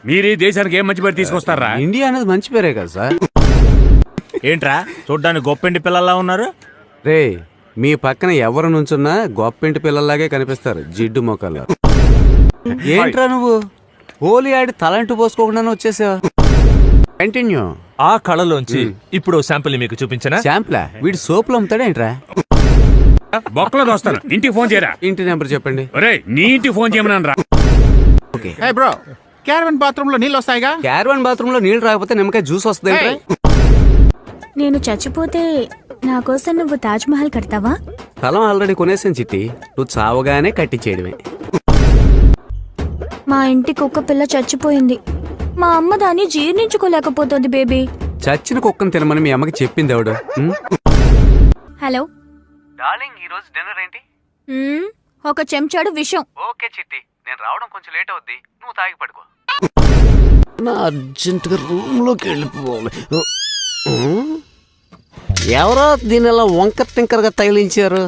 మీరే దేశానికి ఏం మంచి పేరు తీసుకొస్తారా? ఇండియా అనేది మంచి పేరే కదా సార్. ఏంట్రా చూడ్డానికి గొప్పింటి పిల్లల్లా ఉన్నారు? రే మీ పక్కన ఎవరు నుంచున్నా గొప్పింటి పిల్లల్లాగే కనిపిస్తారు, జిడ్డు మొక్కల్లో. ఏంట్రా నువ్వు హోలీ ఆడి తలంటూ పోసుకోకుండానే వచ్చేసావా? కంటిన్యూ. ఆ కళలోంచి ఇప్పుడు శాంపిల్ మీకు చూపించనా? శాంపులా? వీడి సోపులు అమ్ముతాడా ఏంట్రా? బొక్కలో దోస్తాను. ఇంటికి ఫోన్ చేయరా? ఇంటి నెంబర్ చెప్పండి. ఒరే నీ ఇంటికి ఫోన్ చేయమన్నాను రా. హే బ్రో, క్యారవన్ బాత్రూమ్ లో నీళ్ళు వస్తాయిగా? క్యారవాన్ బాత్రూమ్ లో నీళ్లు రాకపోతే నిమ్మకాయ జ్యూస్ వస్తుంది. నేను చచ్చిపోతే నా కోసం నువ్వు తాజ్ మహల్ కడతావా? స్థలం ఆల్రెడీ కొనేసాను చిట్టి, నువ్వు చావగానే కట్టించేయడమే. మా ఇంటి కుక్క పిల్ల చచ్చిపోయింది. మా అమ్మ దాన్ని జీర్ణించుకోలేకపోతుంది బేబీ. చచ్చిన కుక్కను తినమని మీ అమ్మకి చెప్పింది ఎవడు? హలో డార్లింగ్, ఈ రోజు డిన్నర్ ఏంటి? ఒక చెంచాడు విషం. ఓకే చిట్టి, నేను రావడం కొంచెం లేట్ అవుద్ది, నువ్వు తాగి పడుకో. నా అర్జెంటుగా రూమ్ లోకి వెళ్ళిపోవాలి. ఎవరో దీని ఇలా వంకర్ టింకర్ గా తగిలించారు.